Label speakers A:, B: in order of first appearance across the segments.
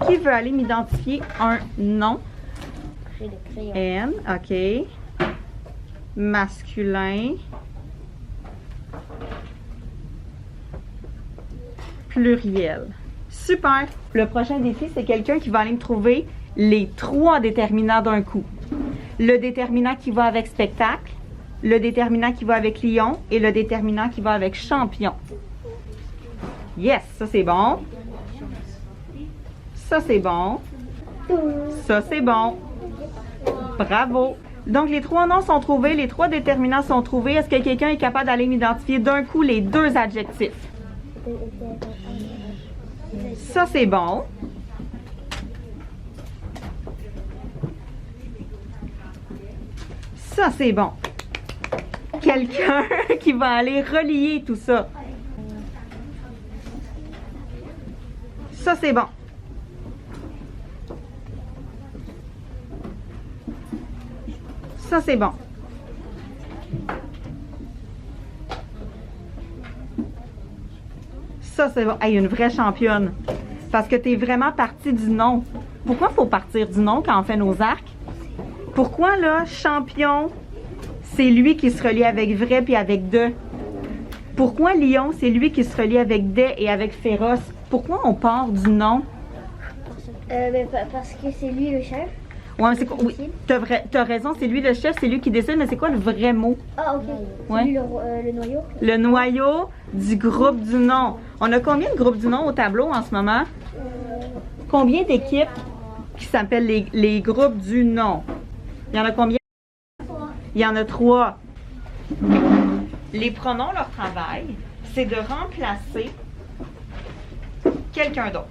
A: Qui veut aller m'identifier un nom?
B: J'ai le crayon.
A: N, OK. Masculin. Pluriel. Super! Le prochain défi, c'est quelqu'un qui va aller me trouver les 3 déterminants d'un coup. Le déterminant qui va avec spectacle, le déterminant qui va avec lion et le déterminant qui va avec champion. Yes, ça c'est bon. Ça c'est bon. Ça c'est bon. Bravo. Donc les 3 noms sont trouvés, les 3 déterminants sont trouvés. Est-ce que quelqu'un est capable d'aller m'identifier d'un coup les 2 adjectifs? Ça c'est bon. Ça c'est bon. Quelqu'un qui va aller relier tout ça. Ça c'est bon. Ça c'est bon. Ça c'est bon. Hey, une vraie championne. Parce que tu es vraiment partie du nom. Pourquoi il faut partir du nom quand on fait nos arcs? Pourquoi là, champion, c'est lui qui se relie avec vrai puis avec de? Pourquoi lion, c'est lui qui se relie avec des et avec féroce? Pourquoi on part du nom?
B: Parce que c'est lui le chef.
A: Ouais, mais c'est quoi? Oui, t'as raison, c'est lui le chef, c'est lui qui décide, mais c'est quoi le vrai mot?
B: Ah, ok.
A: Ouais.
B: C'est lui le noyau.
A: Le noyau du groupe du nom. On a combien de groupes du nom au tableau en ce moment? Combien d'équipes qui s'appellent les groupes du nom? Il y en a combien? Il y en a 3. Les pronoms, leur travail, c'est de remplacer quelqu'un d'autre.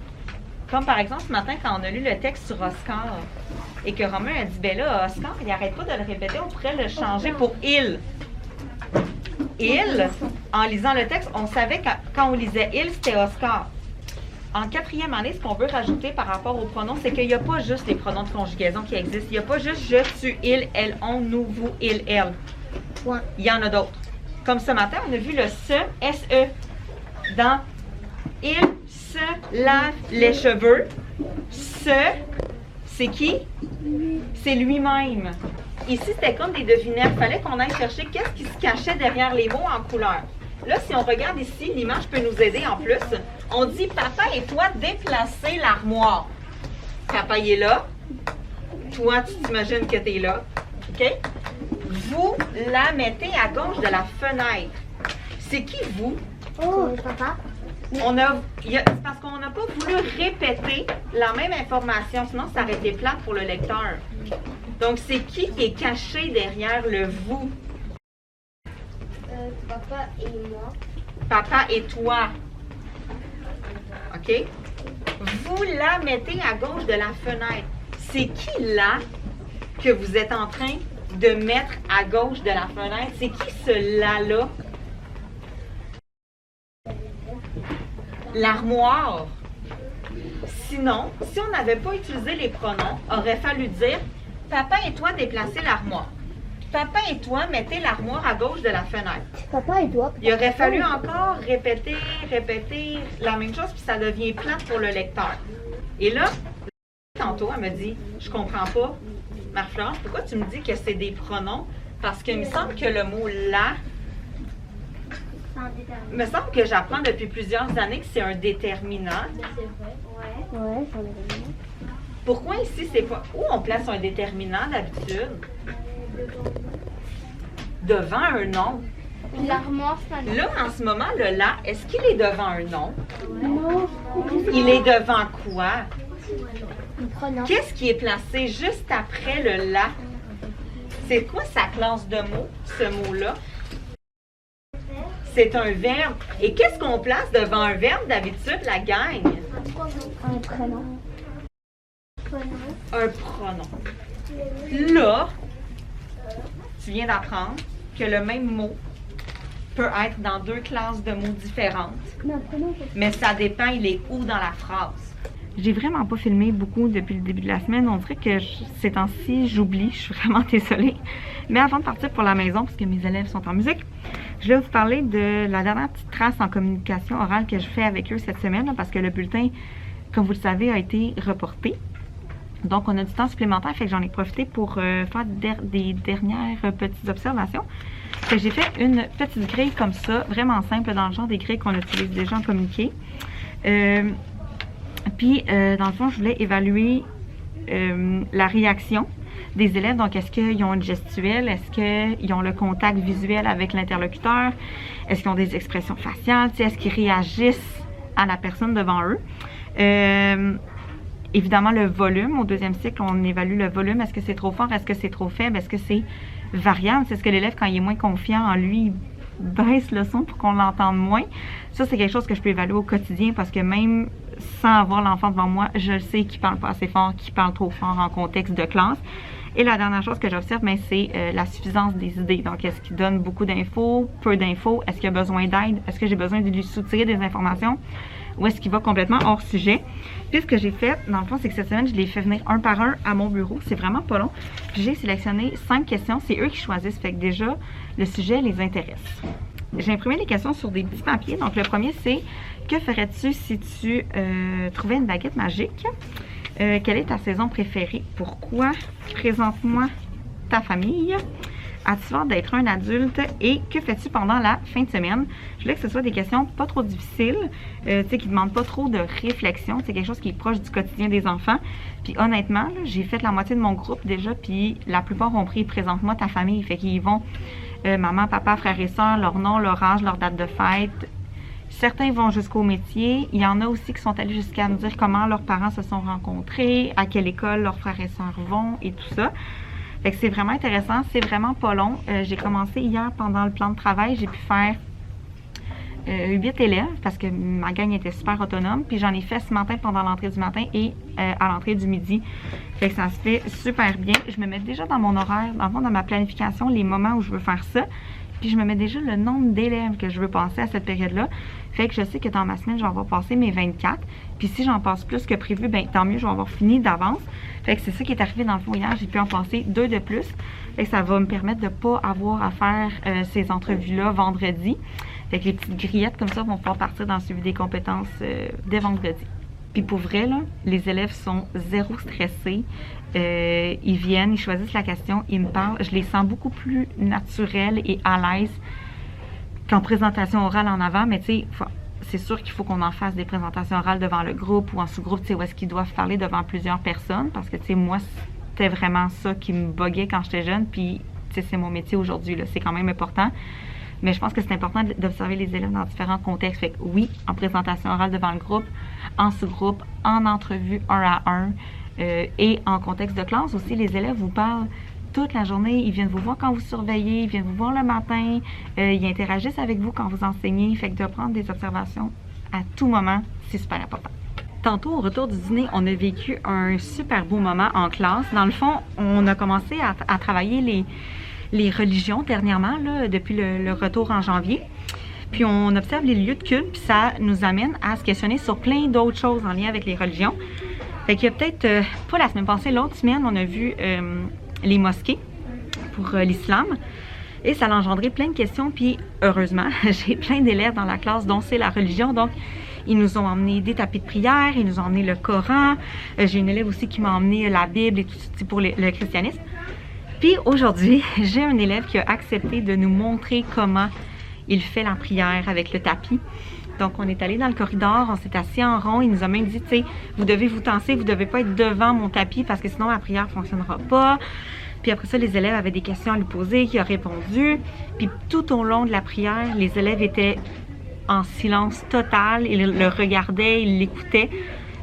A: Comme par exemple, ce matin, quand on a lu le texte sur Oscar, et que Romain a dit, ben là, Oscar, il n'arrête pas de le répéter, on pourrait le changer pour il. Il, en lisant le texte, on savait que quand on lisait il, c'était Oscar. En 4e année, ce qu'on veut rajouter par rapport aux pronoms, c'est qu'il n'y a pas juste les pronoms de conjugaison qui existent. Il n'y a pas juste je, tu, il, elle, on, nous, vous, il, elle.
B: Ouais.
A: Il y en a d'autres. Comme ce matin, on a vu le se, S-E, dans il se lave les cheveux. Se, c'est qui? C'est lui-même. Ici, c'était comme des devinettes. Il fallait qu'on aille chercher qu'est-ce qui se cachait derrière les mots en couleur. Là, si on regarde ici, l'image peut nous aider en plus. On dit, papa et toi, déplacez l'armoire. Papa, il est là. Toi, tu t'imagines que tu es là. OK? Vous la mettez à gauche de la fenêtre. C'est qui vous?
B: Oh, papa.
A: C'est parce qu'on n'a pas voulu répéter la même information, sinon ça aurait été plate pour le lecteur. Donc, c'est qui est caché derrière le vous?
B: Papa et moi.
A: Papa et toi. OK? Vous la mettez à gauche de la fenêtre. C'est qui là que vous êtes en train de mettre à gauche de la fenêtre? C'est qui ce là-là? L'armoire. Sinon, si on n'avait pas utilisé les pronoms, aurait fallu dire papa et toi déplacez l'armoire. Papa et toi mettez l'armoire à gauche de la fenêtre.
B: Papa et toi.
A: Il aurait fallu encore répéter la même chose, puis ça devient plate pour le lecteur. Et là, tantôt, elle me dit, je comprends pas, Marie-Florence, pourquoi tu me dis que c'est des pronoms? Parce qu'il me semble que le mot « la », il me semble que j'apprends depuis plusieurs années que c'est un déterminant.
B: C'est vrai, ouais. Ouais, j'en ai vraiment.
A: Pourquoi ici, c'est pas... Où on place un déterminant d'habitude? Devant un nom.
B: L'armoire, c'est un
A: Là, en ce moment, le « la », est-ce qu'il est devant un nom?
B: nom.
A: Il est devant quoi?
B: Un pronom.
A: Qu'est-ce qui est placé juste après le « la »? C'est quoi sa classe de mots, ce mot-là? C'est un verbe. Et qu'est-ce qu'on place devant un verbe d'habitude, la gang?
B: Un prénom.
A: Un pronom. Là, tu viens d'apprendre que le même mot peut être dans 2 classes de mots différentes. Mais ça dépend, il est où dans la phrase. J'ai vraiment pas filmé beaucoup depuis le début de la semaine. On dirait que ces temps-ci, j'oublie. Je suis vraiment désolée. Mais avant de partir pour la maison, parce que mes élèves sont en musique, je vais vous parler de la dernière petite trace en communication orale que je fais avec eux cette semaine, là, parce que le bulletin comme vous le savez, a été reporté. Donc, on a du temps supplémentaire, fait que j'en ai profité pour faire des dernières petites observations. J'ai fait une petite grille comme ça, vraiment simple, dans le genre des grilles qu'on utilise déjà en communiqué. Puis, dans le fond, je voulais évaluer la réaction des élèves. Donc, est-ce qu'ils ont une gestuelle? Est-ce qu'ils ont le contact visuel avec l'interlocuteur? Est-ce qu'ils ont des expressions faciales? Est-ce qu'ils réagissent à la personne devant eux? Évidemment, le volume. Au deuxième cycle, on évalue le volume. Est-ce que c'est trop fort? Est-ce que c'est trop faible? Est-ce que c'est variable? C'est ce que l'élève, quand il est moins confiant en lui, baisse le son pour qu'on l'entende moins. Ça, c'est quelque chose que je peux évaluer au quotidien parce que même sans avoir l'enfant devant moi, je le sais qu'il parle pas assez fort, qu'il parle trop fort en contexte de classe. Et la dernière chose que j'observe, c'est la suffisance des idées. Donc, est-ce qu'il donne beaucoup d'infos, peu d'infos? Est-ce qu'il a besoin d'aide? Est-ce que j'ai besoin de lui soutirer des informations? Ou est-ce qu'il va complètement hors sujet? Puis ce que j'ai fait, dans le fond, c'est que cette semaine, je les fait venir un par un à mon bureau. C'est vraiment pas long. Puis j'ai sélectionné 5 questions. C'est eux qui choisissent. Fait que déjà, le sujet les intéresse. J'ai imprimé les questions sur des petits papiers. Donc, le premier, c'est « Que ferais-tu si tu trouvais une baguette magique? Quelle est ta saison préférée? Pourquoi? Présente-moi ta famille. As-tu hâte d'être un adulte? Et que fais-tu pendant la fin de semaine? » Je voulais que ce soit des questions pas trop difficiles, qui ne demandent pas trop de réflexion. C'est quelque chose qui est proche du quotidien des enfants. Puis honnêtement, j'ai fait la moitié de mon groupe déjà, puis la plupart ont pris « Présente-moi ta famille ». Fait qu'ils vont maman, papa, frères et sœurs, leur nom, leur âge, leur date de fête. Certains vont jusqu'au métier. Il y en a aussi qui sont allés jusqu'à me dire comment leurs parents se sont rencontrés, à quelle école leurs frères et sœurs vont et tout ça. Fait que c'est vraiment intéressant, c'est vraiment pas long. J'ai commencé hier pendant le plan de travail, j'ai pu faire 8 élèves parce que ma gang était super autonome. Puis j'en ai fait ce matin pendant l'entrée du matin et à l'entrée du midi. Fait que ça se fait super bien. Je me mets déjà dans mon horaire, dans ma planification, les moments où je veux faire ça. Puis je me mets déjà le nombre d'élèves que je veux passer à cette période-là. Fait que je sais que dans ma semaine, je vais avoir passé mes 24. Puis si j'en passe plus que prévu, ben tant mieux, je vais avoir fini d'avance. Fait que c'est ça qui est arrivé dans le fond hier. J'ai pu en passer 2 de plus. Fait que ça va me permettre de ne pas avoir à faire ces entrevues-là vendredi. Fait que les petites grillettes comme ça vont pouvoir partir dans le suivi des compétences dès vendredi. Puis pour vrai, là, les élèves sont zéro stressés. Ils viennent, ils choisissent la question, ils me parlent. Je les sens beaucoup plus naturels et à l'aise qu'en présentation orale en avant. Mais tu sais, c'est sûr qu'il faut qu'on en fasse des présentations orales devant le groupe ou en sous-groupe, tu sais, où est-ce qu'ils doivent parler devant plusieurs personnes. Parce que tu sais, moi, c'était vraiment ça qui me buguait quand j'étais jeune. Puis tu sais, c'est mon métier aujourd'hui, là. C'est quand même important. Mais je pense que c'est important d'observer les élèves dans différents contextes. Fait que oui, en présentation orale devant le groupe, en sous-groupe, en entrevue 1 à 1 et en contexte de classe aussi, les élèves vous parlent toute la journée. Ils viennent vous voir quand vous surveillez, ils viennent vous voir le matin, ils interagissent avec vous quand vous enseignez. Fait que de prendre des observations à tout moment, c'est super important. Tantôt, au retour du dîner, on a vécu un super beau moment en classe. Dans le fond, on a commencé à travailler les religions dernièrement, là, depuis le retour en janvier. Puis on observe les lieux de culte, puis ça nous amène à se questionner sur plein d'autres choses en lien avec les religions. Fait qu'il y a peut-être, pas la semaine passée, l'autre semaine, on a vu les mosquées pour l'islam. Et ça a engendré plein de questions, puis heureusement, j'ai plein d'élèves dans la classe dont c'est la religion. Donc, ils nous ont emmené des tapis de prière, ils nous ont emmené le Coran. J'ai une élève aussi qui m'a emmené la Bible et tout pour le christianisme. Puis aujourd'hui, j'ai un élève qui a accepté de nous montrer comment il fait la prière avec le tapis. Donc, on est allé dans le corridor, on s'est assis en rond. Il nous a même dit, tu sais, vous devez vous tenser, vous ne devez pas être devant mon tapis parce que sinon la prière ne fonctionnera pas. Puis après ça, les élèves avaient des questions à lui poser, qui a répondu. Puis tout au long de la prière, les élèves étaient en silence total. Ils le regardaient, ils l'écoutaient.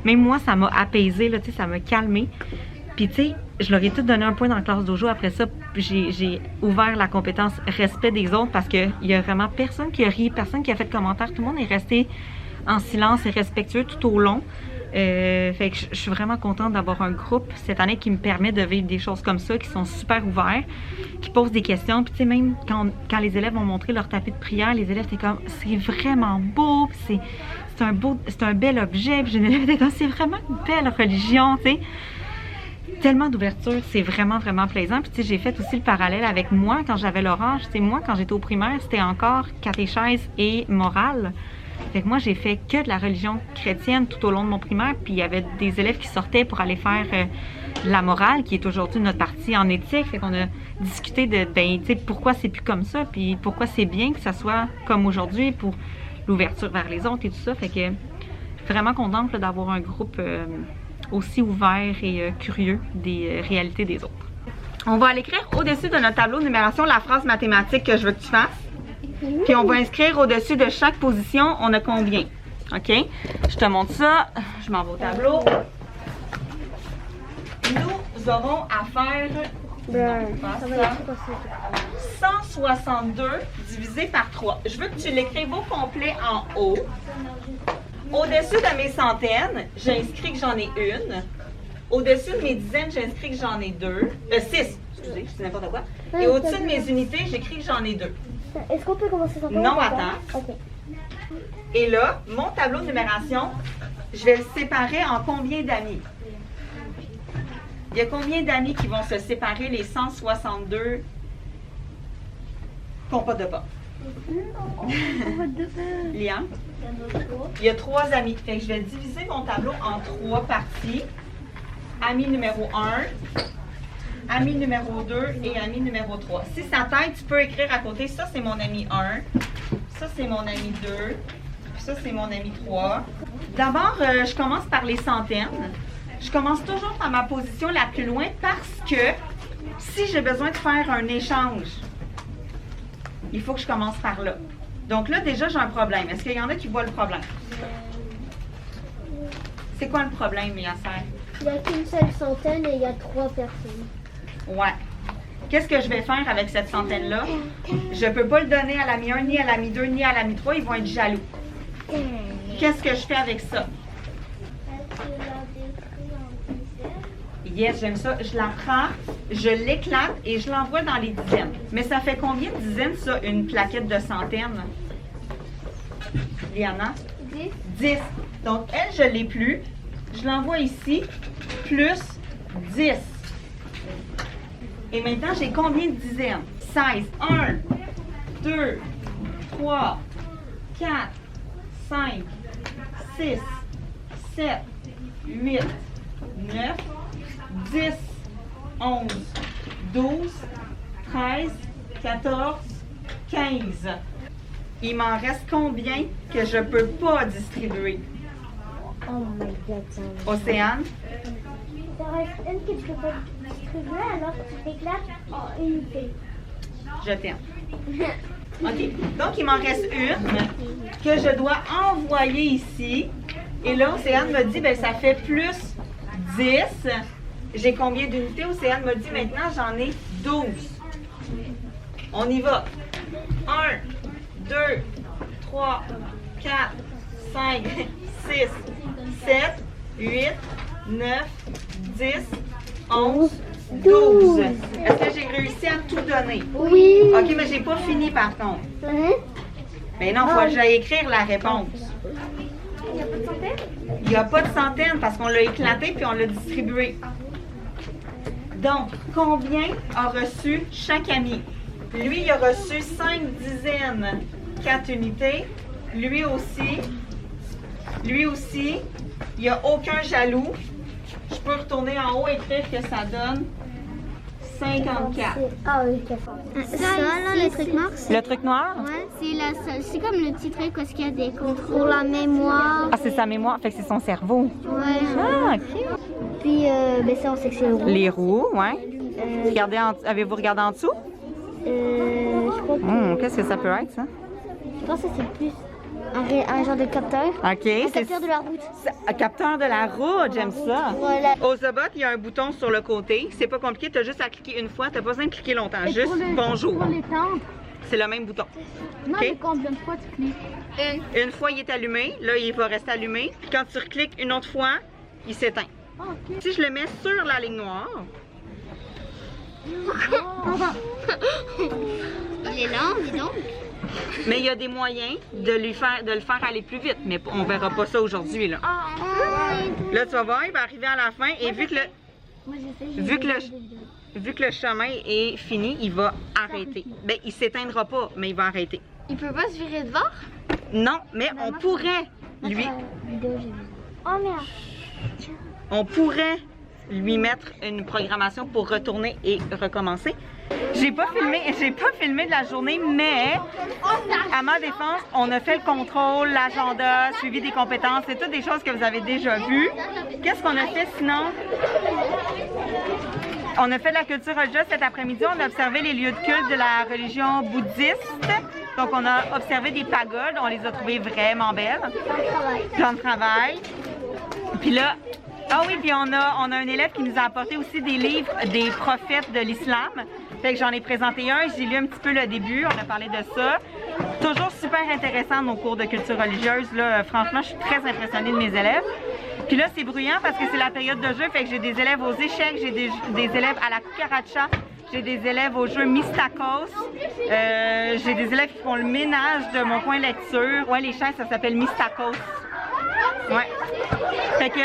A: Même moi, ça m'a apaisé, là, tu sais, ça m'a calmé. Puis, tu sais, je leur ai tout donné un point dans la classe dojo. Après ça, j'ai ouvert la compétence respect des autres parce qu'il y a vraiment personne qui a ri, personne qui a fait de commentaires. Tout le monde est resté en silence et respectueux tout au long. Fait que je suis vraiment contente d'avoir un groupe cette année qui me permet de vivre des choses comme ça, qui sont super ouverts, qui posent des questions. Puis, tu sais, même quand les élèves ont montré leur tapis de prière, les élèves étaient comme, c'est vraiment beau, c'est un bel objet. Puis, j'ai une élève qui était comme, c'est vraiment une belle religion, tu sais. Tellement d'ouverture, c'est vraiment, vraiment plaisant. Puis, tu sais, j'ai fait aussi le parallèle avec moi quand j'avais leur âge. Tu sais, moi, quand j'étais au primaire, c'était encore catéchèse et morale. Fait que moi, j'ai fait que de la religion chrétienne tout au long de mon primaire, puis il y avait des élèves qui sortaient pour aller faire la morale, qui est aujourd'hui notre partie en éthique. Fait qu'on a discuté de, ben, tu sais, pourquoi c'est plus comme ça, puis pourquoi c'est bien que ça soit comme aujourd'hui pour l'ouverture vers les autres et tout ça. Fait que vraiment contente d'avoir un groupe aussi ouvert et curieux des réalités des autres. On va aller écrire au-dessus de notre tableau de numération la phrase mathématique que je veux que tu fasses. Puis on va inscrire au-dessus de chaque position, on a combien. OK? Je te montre ça. Je m'en vais au tableau. Nous aurons à faire non, pas ça. 162 divisé par 3. Je veux que tu l'écrives au complet en haut. Au-dessus de mes centaines, j'inscris que j'en ai une. Au-dessus de mes dizaines, j'inscris que j'en ai 6. Excusez, je dis n'importe quoi. Et au-dessus de mes unités, j'écris que j'en ai 2.
B: Est-ce qu'on peut commencer sans
A: Non, attends.
B: Okay.
A: Et là, mon tableau de numération, je vais le séparer en combien d'amis? Il y a combien d'amis qui vont se séparer les 162 compotes de pommes? Liam? Il y a 3 amis. Fait que je vais diviser mon tableau en 3 parties. Ami numéro 1, ami numéro 2 et ami numéro 3. Si ça t'aide, tu peux écrire à côté, ça c'est mon ami 1, ça c'est mon ami 2, puis ça c'est mon ami 3. D'abord, je commence par les centaines. Je commence toujours par ma position la plus loin parce que si j'ai besoin de faire un échange, il faut que je commence par là. Donc là, déjà, j'ai un problème. Est-ce qu'il y en a qui voient le problème? C'est quoi le problème, Yasser?
B: Il n'y a qu'une seule centaine et il y a 3 personnes.
A: Ouais. Qu'est-ce que je vais faire avec cette centaine-là? Je ne peux pas le donner à l'ami 1, ni à l'ami 2, ni à l'ami 3. Ils vont être jaloux. Qu'est-ce que je fais avec ça? Yes, j'aime ça. Je la prends, je l'éclate et je l'envoie dans les dizaines. Mais ça fait combien de dizaines, ça, une plaquette de centaines? Liana?
B: 10.
A: 10. Donc, elle, je ne l'ai plus. Je l'envoie ici, plus 10. Et maintenant, j'ai combien de dizaines? 16. 1, 2, 3, 4, 5, 6, 7, 8, 9, 10, 11, 12, 13, 14, 15. Il m'en reste combien que je ne peux pas distribuer?
B: Oh my god.
A: Océane?
B: Il en reste une que tu peux pas distribuer alors que tu t'éclates en unité.
A: Je t'aime. OK. Donc, il m'en reste une que je dois envoyer ici. Et là, Océane me dit, ben ça fait plus 10. J'ai combien d'unités? Océane me dit, maintenant, j'en ai 12. On y va. 1, 2, 3, 4, 5, 6, 7, 8, 9, 10, 11, 12. Est-ce que j'ai réussi à tout donner?
B: Oui.
A: OK, mais j'ai pas fini par contre. Mais non, il faut que j'aille écrire la réponse.
B: Il n'y a pas de centaine?
A: Il n'y a pas de centaines parce qu'on l'a éclaté puis on l'a distribué. Donc, combien a reçu chaque ami? Lui, il a reçu 5 dizaines, 4 unités. Lui aussi. Lui aussi. Il n'y a aucun jaloux. Je peux retourner en haut et écrire que ça donne 54.
B: Ah oui,
C: Ça, là, le truc noir,
A: Le truc noir?
C: ouais, c'est comme le petit truc parce qu'il y a des contrôles pour la mémoire.
A: Ah, c'est sa mémoire, fait que c'est son cerveau.
C: Ouais.
A: Ah, OK.
B: Puis, ben ça, on sait que c'est le rouge.
A: Les roues, ouais. Regardez avez-vous regardé en dessous?
B: Je crois que,
A: Qu'est-ce que ça peut être, ça?
B: je pense que c'est plus un genre de capteur.
A: OK,
B: Un
A: c'est
B: capteur de la route.
A: un capteur de la route, j'aime ça.
B: Voilà.
A: Au Zobot, il y a un bouton sur le côté. C'est pas compliqué, tu as juste à cliquer une fois. Tu n'as pas besoin de cliquer longtemps. Juste bonjour.
C: Pour l'éteindre.
A: C'est le même bouton.
C: Non,
A: OK?
C: mais combien de fois tu cliques?
A: Une fois, il est allumé. Là, il va rester allumé. Puis quand tu recliques une autre fois, il s'éteint.
C: Ah, ok.
A: Si je le mets sur la ligne noire,
C: Il est lent, dis donc.
A: mais il y a des moyens de le faire aller plus vite. Mais on verra pas ça aujourd'hui, là. Là, tu vas voir, il va arriver à la fin. Et vu que le chemin est fini, il va arrêter. Ben, il s'éteindra pas, mais il va arrêter.
C: Il peut pas se virer de bord?
A: Non, mais on pourrait lui...
B: Oh merde.
A: On pourrait lui mettre une programmation pour retourner et recommencer. J'ai pas filmé de la journée, mais à ma défense, on a fait le contrôle, l'agenda, suivi des compétences, c'est toutes des choses que vous avez déjà vues. Qu'est-ce qu'on a fait sinon? On a fait de la culture religieuse cet après-midi, on a observé les lieux de culte de la religion bouddhiste. Donc on a observé des pagodes, on les a trouvées vraiment belles. Plan de travail. Puis là, ah oui, puis on a un élève qui nous a apporté aussi des livres des prophètes de l'islam. Fait que j'en ai présenté un, j'ai lu un petit peu le début, on a parlé de ça. Toujours super intéressant nos cours de culture religieuse, là. Franchement, je suis très impressionnée de mes élèves. Puis là, c'est bruyant parce que c'est la période de jeu, fait que j'ai des élèves aux échecs, j'ai des élèves à la cucaracha, j'ai des élèves au jeu Mistakos, j'ai des élèves qui font le ménage de mon coin lecture. Ouais, les chaises, ça s'appelle Mistakos. Ouais. Fait que,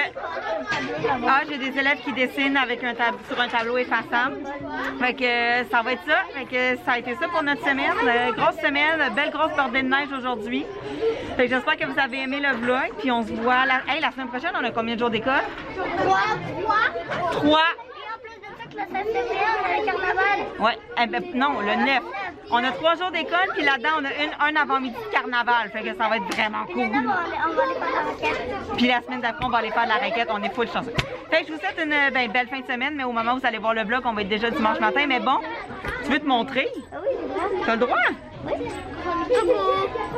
A: j'ai des élèves qui dessinent avec sur un tableau effaçable. Fait que ça va être ça. Fait que ça a été ça pour notre semaine. Grosse semaine, belle grosse bordée de neige aujourd'hui. Fait que j'espère que vous avez aimé le vlog. Puis on se voit la semaine prochaine, on a combien de jours d'école? 3.
B: Et en plus de ça, que la semaine dernière, on a le carnaval.
A: Ouais, non, le 9. On a 3 jours d'école, puis là-dedans, on a un avant-midi de carnaval. Fait que ça va être vraiment cool.
B: On va aller faire la raquette.
A: Puis la semaine d'après, on va aller faire de la raquette. On est full chanceux. Fait que je vous souhaite une belle fin de semaine, mais au moment où vous allez voir le vlog, on va être déjà dimanche matin. Mais bon, tu veux te montrer?
B: Ah oui, c'est vrai.
A: T'as le droit?
B: Oui.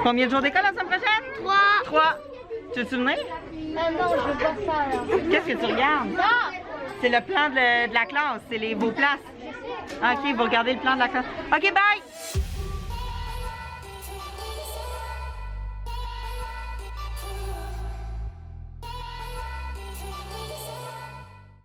A: Combien de jours d'école la semaine prochaine? 3. Tu veux te souvenir?
B: Non, je veux pas ça alors.
A: Qu'est-ce que tu regardes? C'est le plan de la classe, c'est vos places. Ok, vous regardez le plan de la classe. Ok, bye!